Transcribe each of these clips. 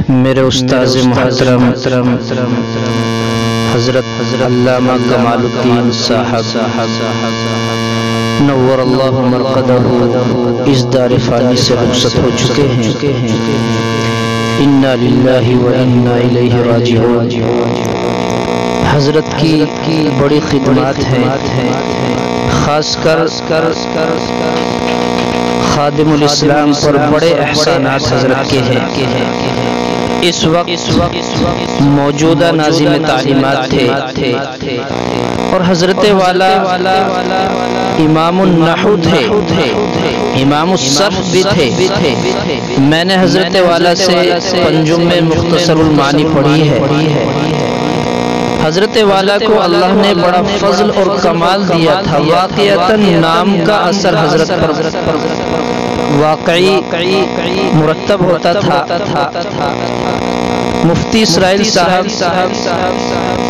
میرے استاذ محترم حضرت علامہ کمالالدین صاحب نور اللہ مرقدہ اس دار فانی سے رخصت ہو چکے ہیں۔ انا للہ و انا الیہ راجعون۔ حضرت کی بڑی خدمات ہیں، خاص کر خادم الاسلام پر بڑے احسانات حضرت کے ہیں۔ اس وقت موجودہ ناظم تعلیمات تھے اور حضرت والا امام النحو تھے، امام الصرف بھی تھے۔ میں نے حضرت والا سے پنجم میں مختصر المعانی پڑھی ہے۔ حضرت والا کو اللہ نے بڑا فضل اور کمال دیا تھا، واقعتاً نام کا اثر حضرت پر واقعی مرتب ہوتا تھا۔ مفتی اسرائیل صاحب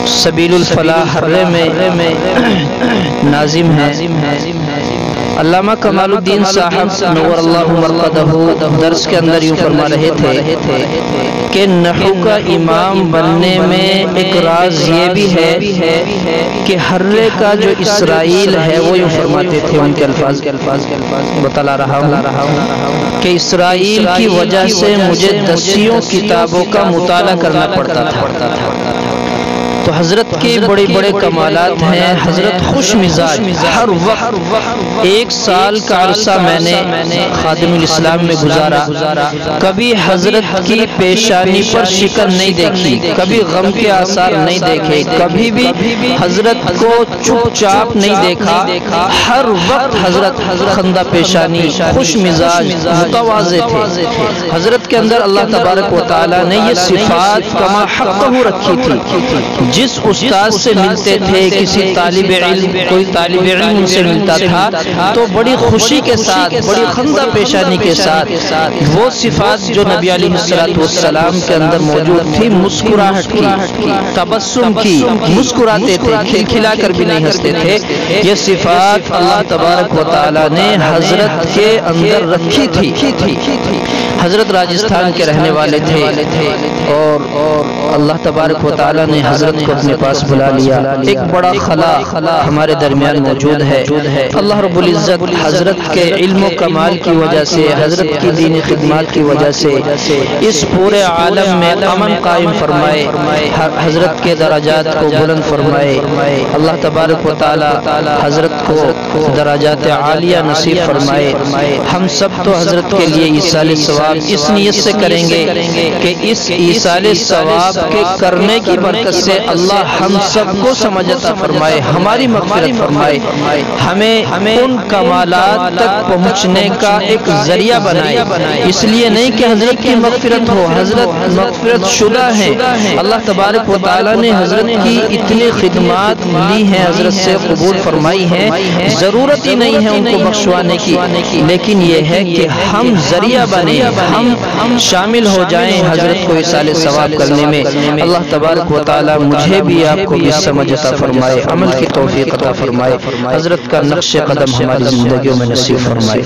سبیل الفلاح حرے میں ناظم ہیں۔ علامہ کمال الدین صاحب نور اللہ مرقدہ درس کے اندر یوں فرما رہے تھے کہ نحو کا امام بننے میں ایک راز یہ بھی ہے کہ حرے کا جو اسرائیل ہے وہ یوں فرماتے تھے، ان کے الفاظ بتلا رہا ہوں کہ اسرائیل کی وجہ سے مجھے 10 کتابوں کا مطالعہ کرنا پڑتا تھا۔ تو حضرت کے بڑے بڑے کمالات ہیں۔ حضرت خوش مزاج، ہر وقت 1 سال کا عرصہ میں نے خادم الاسلام میں گزارا، کبھی حضرت کی پیشانی پر شکن نہیں دیکھی، کبھی غم کے آثار نہیں دیکھے، کبھی بھی حضرت کو چپ چاپ نہیں دیکھا۔ ہر وقت حضرت خندہ پیشانی، خوش مزاج، متواضع تھے۔ حضرت کے اندر اللہ تبارک و تعالی نے یہ صفات کما حقہ رکھی تھی۔ جس استاد سے ملتے تھے، کسی طالب علم، کوئی طالب علم ان سے ملتا تھا تو بڑی خوشی کے ساتھ، بڑی خندہ پیشانی کے ساتھ وہ صفات جو نبی علیہ السلام کے اندر موجود تھی، مسکراہٹ کی، تبسم کی، مسکراتے تھے، کھلکھلا کر بھی نہیں ہنستے تھے، یہ صفات اللہ تبارک و تعالی نے حضرت کے اندر رکھی تھی۔ حضرت راجستھان کے رہنے والے تھے اور اللہ تبارک و تعالی نے حضرت کو اپنے پاس بلا لیا۔ ایک بڑا خلا ہمارے درمیان موجود ہے۔ اللہ رب العزت حضرت کے علم و کمال کی وجہ سے، حضرت کی دینی خدمات کی وجہ سے اس پورے عالم میں امن قائم فرمائے، حضرت کے درجات کو بلند فرمائے۔ اللہ تبارک و تعالی حضرت کو درجات عالیہ نصیب فرمائے۔ ہم سب تو حضرت کے لیے ایصال ثواب اس نیت سے کریں گے کہ اس ایصال ثواب کے کرنے کی برکت سے اللہ ہم سب کو سمجھ عطا فرمائے، ہماری مغفرت فرمائے، ہمیں ان کمالات تک پہنچنے کا ایک ذریعہ بنائے۔ اس لیے نہیں کہ حضرت کی مغفرت ہو، حضرت مغفرت شدہ ہیں۔ اللہ تبارک و تعالی نے حضرت کی اتنی خدمات لی ہیں، حضرت سے قبول فرمائی ہیں، ضرورت ہی نہیں ہے ان کو بخشوانے کی، لیکن یہ ہے کہ ہم ذریعہ بنیں، ہم شامل ہو جائیں حضرت کو ایصال ثواب کرنے میں۔ اللہ تبارک و تعالی مجھے بھی آپ کو بھی سمجھ عطا فرمائے، عمل کی توفیق عطا فرمائے، حضرت کا نقش قدم ہماری زندگیوں میں نصیب فرمائے۔